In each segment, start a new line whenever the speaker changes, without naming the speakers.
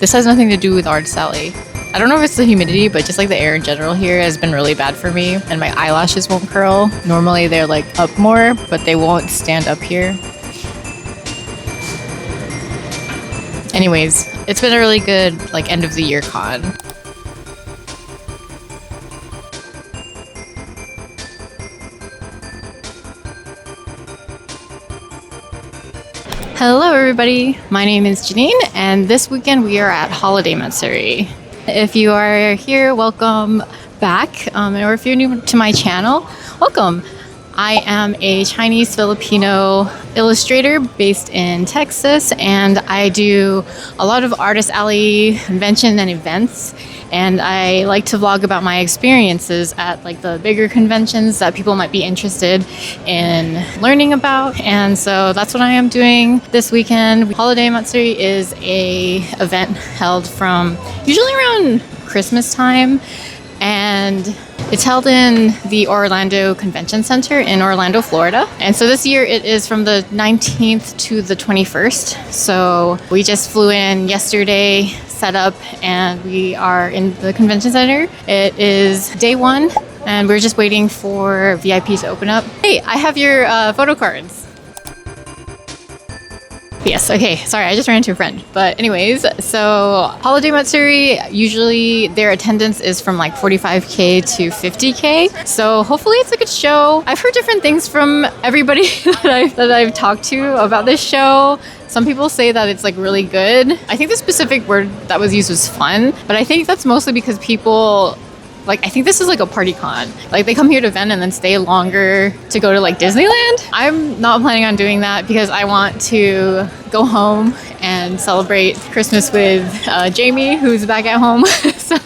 This has nothing to do with Artist Alley. I don't know if it's the humidity, but just like the air in general here has been really bad for me, and my eyelashes won't curl. Normally they're like up more, but they won't stand up here. Anyways, it's been a really good like end of the year con. Hello everybody, my name is Janine, and this weekend we are at Holiday Matsuri. If you are here, welcome back, or if you're new to my channel, welcome. I am a Chinese Filipino illustrator based in Texas, and I do a lot of Artist Alley convention and events, and I like to vlog about my experiences at like the bigger conventions that people might be interested in learning about. And so that's what I am doing this weekend. Holiday Matsuri is a event held from usually around Christmas time, and it's held in the Orlando Convention Center in Orlando, Florida. And so this year it is from the 19th to the 21st. So we just flew in yesterday, set up, and we are in the convention center. It is day one, and we're just waiting for VIP to open up. Hey, I have your photo cards. Yes, okay, sorry, I just ran into a friend. But anyways, so Holiday Matsuri, usually their attendance is from like 45K to 50K. So hopefully it's a good show. I've heard different things from everybody that I've talked to about this show. Some people say that it's like really good. I think the specific word that was used was fun, but I think that's mostly because people, like, I think this is like a party con. Like, they come here to vent and then stay longer to go to like Disneyland. I'm not planning on doing that because I want to go home and celebrate Christmas with Jamie, who's back at home. So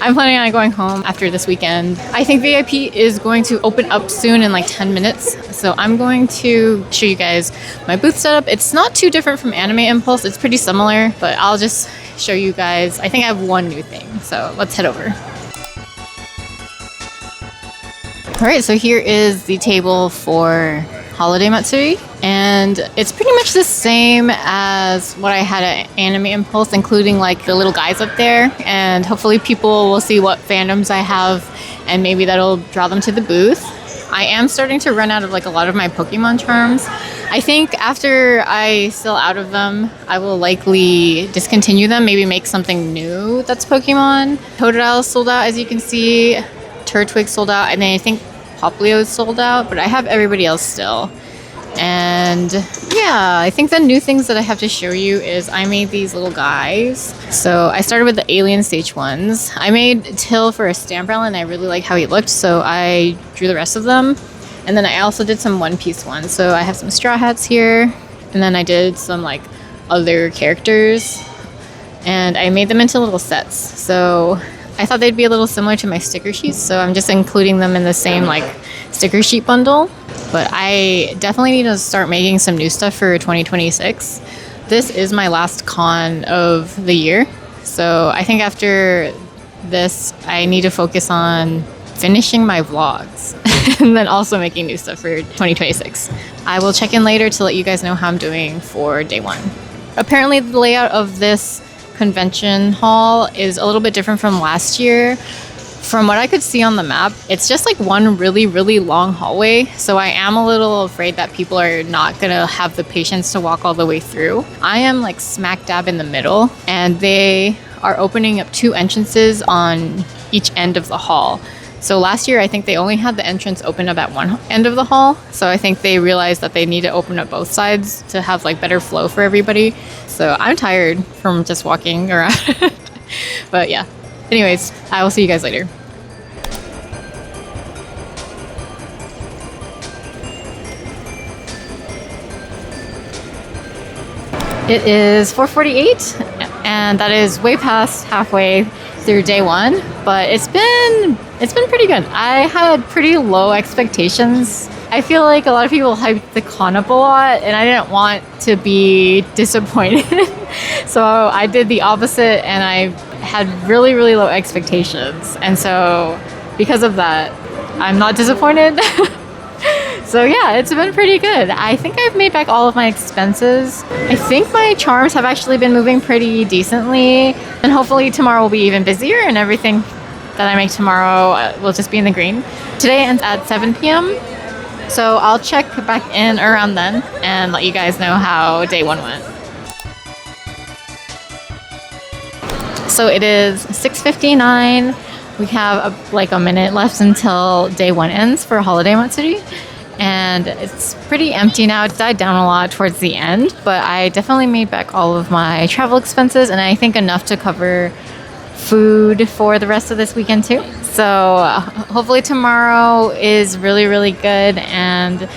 I'm planning on going home after this weekend. I think VIP is going to open up soon in like 10 minutes. So I'm going to show you guys my booth setup. It's not too different from Anime Impulse. It's pretty similar, but I'll just show you guys. I think I have one new thing. So let's head over. All right, so here is the table for Holiday Matsuri, and it's pretty much the same as what I had at Anime Impulse, including like the little guys up there, and hopefully people will see what fandoms I have, and maybe that'll draw them to the booth. I am starting to run out of like a lot of my Pokemon charms. I think after I sell out of them, I will likely discontinue them, maybe make something new that's Pokemon. Totodile sold out, as you can see. Turtwig sold out, and then I think Poplio is sold out, but I have everybody else still. And yeah, I think the new things that I have to show you is I made these little guys. So I started with the Alien Stage ones. I made Till for a stamp rail, and I really like how he looked, so I drew the rest of them. And then I also did some One Piece ones. So I have some Straw Hats here, and then I did some like other characters, and I made them into little sets. So I thought they'd be a little similar to my sticker sheets, so I'm just including them in the same like sticker sheet bundle. But I definitely need to start making some new stuff for 2026. This is my last con of the year, so I think after this I need to focus on finishing my vlogs and then also making new stuff for 2026. I will check in later to let you guys know how I'm doing for day one. Apparently the layout of this convention hall is a little bit different from last year. From what I could see on the map, it's just like one really, really long hallway. So I am a little afraid that people are not gonna have the patience to walk all the way through. I am like smack dab in the middle, and they are opening up 2 entrances on each end of the hall. So last year, I think they only had the entrance open up at one end of the hall. So I think they realized that they need to open up both sides to have like better flow for everybody. So I'm tired from just walking around. But yeah, anyways, I will see you guys later. It is 4:48, and that is way past halfway through day one, but it's been pretty good. I had pretty low expectations. I feel like a lot of people hyped the con up a lot, and I didn't want to be disappointed. So I did the opposite, and I had really, really low expectations. And so because of that, I'm not disappointed. So yeah, it's been pretty good. I think I've made back all of my expenses. I think my charms have actually been moving pretty decently, and hopefully tomorrow will be even busier and everything that I make tomorrow will just be in the green. Today ends at 7 p.m. So I'll check back in around then and let you guys know how day one went. So it is 6:59. We have like a minute left until day one ends for Holiday Matsuri. And it's pretty empty now. It died down a lot towards the end, but I definitely made back all of my travel expenses, and I think enough to cover food for the rest of this weekend too. So hopefully tomorrow is really, really good, and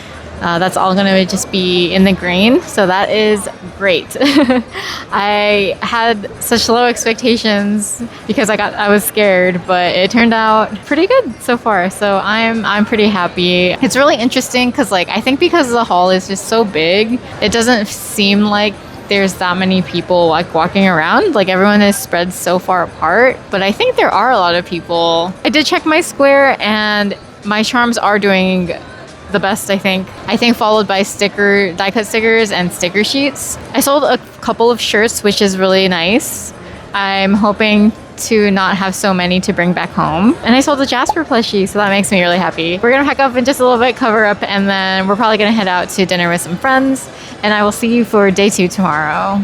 that's all going to just be in the green. So that is great. I had such low expectations because I was scared, but it turned out pretty good so far. So I'm pretty happy. It's really interesting because I think because the hall is just so big, it doesn't seem like there's that many people walking around. Everyone is spread so far apart, but I think there are a lot of people. I did check my square and my charms are doing the best, I think. Followed by die cut stickers and sticker sheets. I sold a couple of shirts, which is really nice. I'm hoping to not have so many to bring back home. And I sold a Jasper plushie, so that makes me really happy. We're gonna pack up in just a little bit, cover up, and then we're probably gonna head out to dinner with some friends. And I will see you for day 2 tomorrow.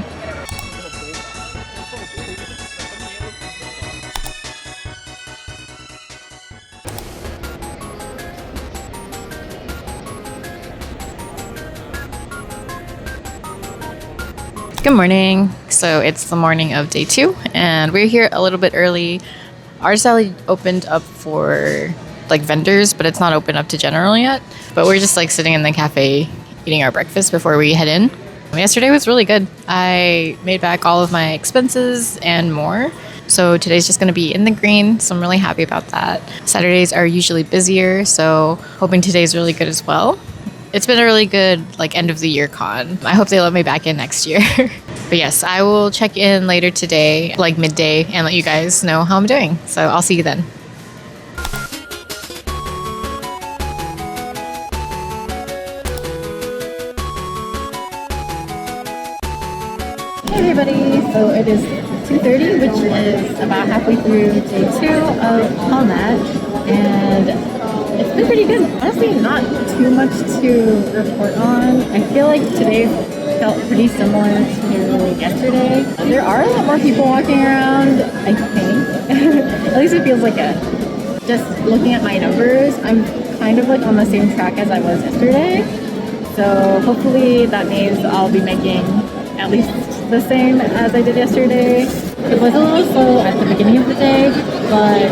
Good morning. So it's the morning of day 2 and we're here a little bit early. Artist Alley opened up for vendors, but it's not open up to general yet. But we're just sitting in the cafe eating our breakfast before we head in. Yesterday was really good. I made back all of my expenses and more. So today's just going to be in the green, so I'm really happy about that. Saturdays are usually busier, so hoping today's really good as well. It's been a really good end of the year con. I hope they let me back in next year. But yes, I will check in later today, midday, and let you guys know how I'm doing. So I'll see you then. Hey everybody, so it is 2:30, which is about halfway through day 2 of HallMat, and it's been pretty good. Honestly, not too much to report on. I feel like today felt pretty similar to yesterday. There are a lot more people walking around, I think. At least it feels like it. Just looking at my numbers, I'm kind of on the same track as I was yesterday. So hopefully that means I'll be making at least the same as I did yesterday. It was a little slow at the beginning of the day, but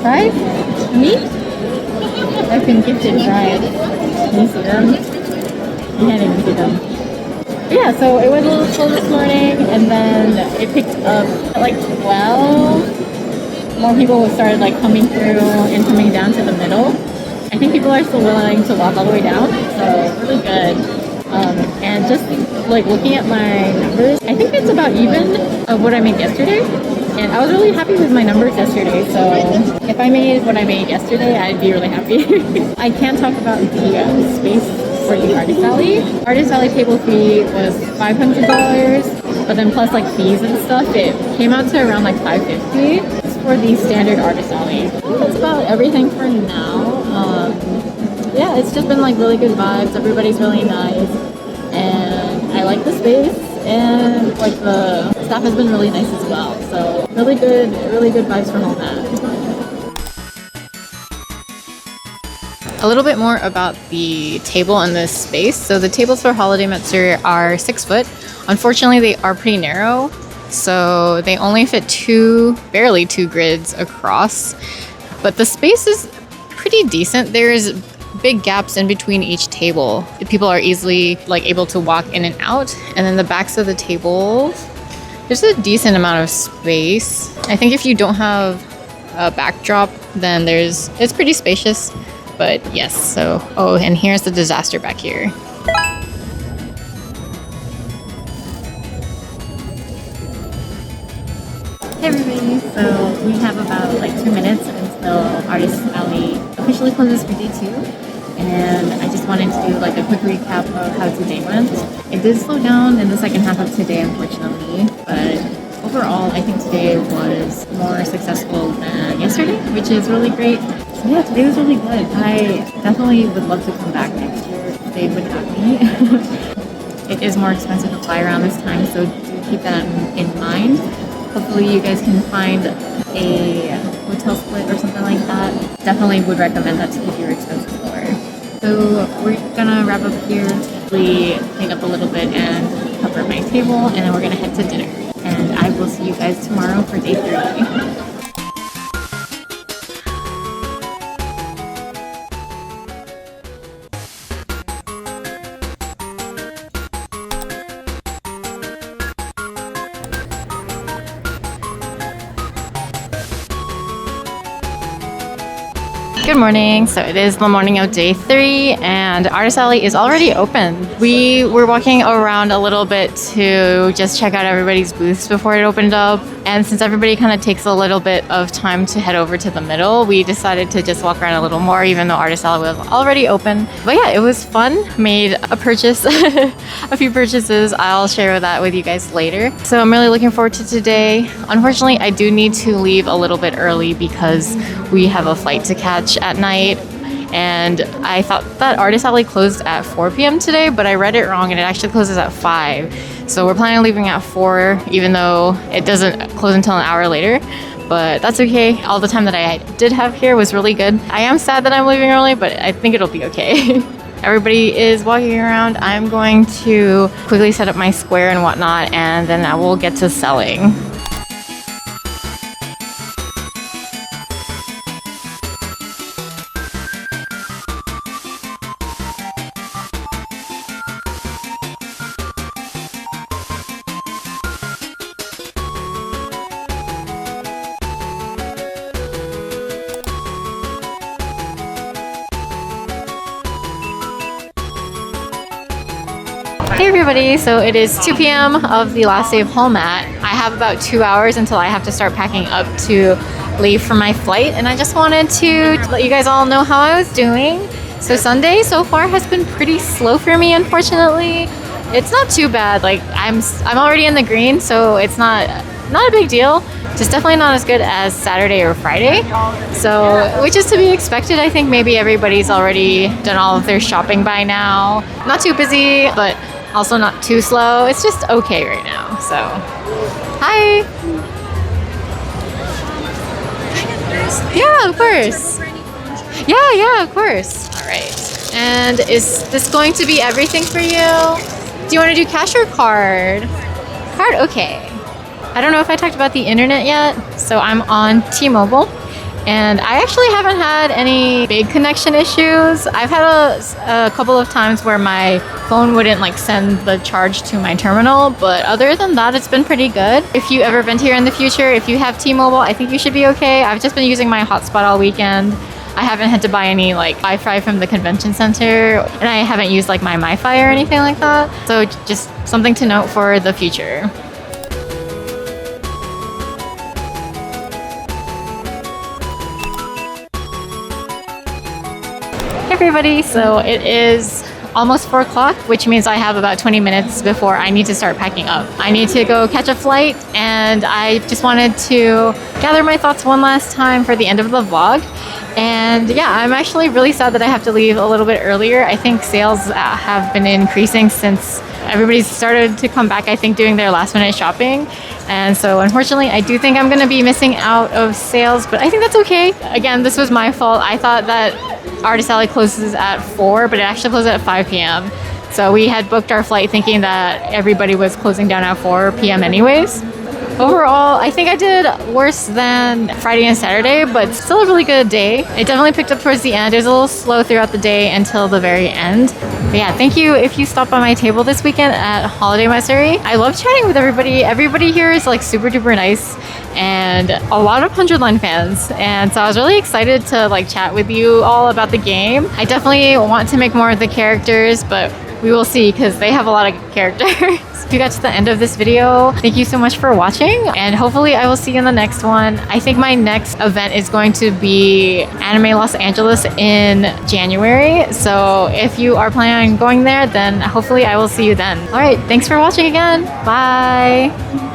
fries? Meat? I've been gifted fries. Can you see them? You can't even see them. But yeah, so it was a little slow this morning, and then it picked up at 12. More people started coming through and coming down to the middle. I think people are still willing to walk all the way down, so really good. And just looking at my numbers, I think it's about even of what I made yesterday. And I was really happy with my numbers yesterday, so if I made what I made yesterday, I'd be really happy. I can't talk about the space for the Artist Alley. Artist Alley table fee was $500, but then plus fees and stuff, it came out to around $550 for the standard Artist Alley. I think that's about everything for now. Yeah, it's just been really good vibes. Everybody's really nice, and I like the space, and the staff has been really nice as well. So really good vibes from all that. A little bit more about the table and the space. So the tables for Holiday Matsuri are 6 foot. Unfortunately, they are pretty narrow, so they only fit barely two grids across. But the space is pretty decent. There's big gaps in between each table. People are easily able to walk in and out. And then the backs of the tables, there's a decent amount of space. I think if you don't have a backdrop, then it's pretty spacious. But yes, so and here's the disaster back here. Hey everybody, so we have about 2 minutes until Artist Alley officially closes for day 2. and I just wanted to do like a quick recap of how today went. It did slow down in the second half of today, unfortunately, but overall, I think today was more successful than yesterday, which is really great. So yeah, today was really good. I definitely would love to come back next year if they would have me. It is more expensive to fly around this time, so do keep that in mind. Hopefully you guys can find a hotel split or something like that. Definitely would recommend that to keep your expenses lower. So we're gonna wrap up here, clean up a little bit and cover my table, and then we're gonna head to dinner. And I will see you guys tomorrow for day 3. Good morning. So it is the morning of day 3 and Artist Alley is already open. We were walking around a little bit to just check out everybody's booths before it opened up. And since everybody kind of takes a little bit of time to head over to the middle, we decided to just walk around a little more even though Artist Alley was already open. But yeah, it was fun. Made a purchase, a few purchases. I'll share that with you guys later. So I'm really looking forward to today. Unfortunately, I do need to leave a little bit early because we have a flight to catch at night, and I thought that Artist Alley closed at 4 p.m. today, but I read it wrong and it actually closes at 5. So we're planning on leaving at 4 even though it doesn't close until an hour later, but that's okay. All the time that I did have here was really good. I am sad that I'm leaving early, but I think it'll be okay. Everybody is walking around. I'm going to quickly set up my square and whatnot, and then I will get to selling. Hey everybody, so it is 2 p.m. of the last day of home at. I have about 2 hours until I have to start packing up to leave for my flight, and I just wanted to let you guys all know how I was doing. So Sunday so far has been pretty slow for me, unfortunately. It's not too bad, like I'm already in the green, so it's not a big deal. Just definitely not as good as Saturday or Friday. So, which is to be expected. I think maybe everybody's already done all of their shopping by now. Not too busy, but also not too slow. It's just okay right now. So, hi. Yeah, of course. Yeah, of course. All right. And is this going to be everything for you? Do you want to do cash or card? Card? Okay. I don't know if I talked about the internet yet, so I'm on T-Mobile, and I actually haven't had any big connection issues. I've had a couple of times where my phone wouldn't like send the charge to my terminal, but other than that, it's been pretty good. If you ever been here in the future, if you have T-Mobile, I think you should be okay. I've just been using my hotspot all weekend. I haven't had to buy any like Wi-Fi from the convention center, and I haven't used like my MiFi or anything like that. So just something to note for the future. Everybody, so it is almost 4 o'clock, which means I have about 20 minutes before I need to start packing up. I need to go catch a flight, and I just wanted to gather my thoughts one last time for the end of the vlog. And yeah, I'm actually really sad that I have to leave a little bit earlier. I think sales have been increasing since everybody's started to come back, I think, doing their last minute shopping. And so unfortunately, I do think I'm going to be missing out of sales, but I think that's okay. Again, this was my fault. I thought that Artist Alley closes at 4, but it actually closes at 5 p.m. So we had booked our flight thinking that everybody was closing down at 4 p.m. anyways. Overall, I think I did worse than Friday and Saturday, but still a really good day. It definitely picked up towards the end. It was a little slow throughout the day until the very end. But yeah, thank you if you stopped by my table this weekend at Holiday Matsuri. I love chatting with everybody. Everybody here is like super duper nice, and a lot of 100 Line fans. And so I was really excited to like chat with you all about the game. I definitely want to make more of the characters, but we will see because they have a lot of characters. If you got to the end of this video, thank you so much for watching, and hopefully I will see you in the next one. I think my next event is going to be Anime Los Angeles in January, so if you are planning on going there, then hopefully I will see you then. All right, thanks for watching again. Bye.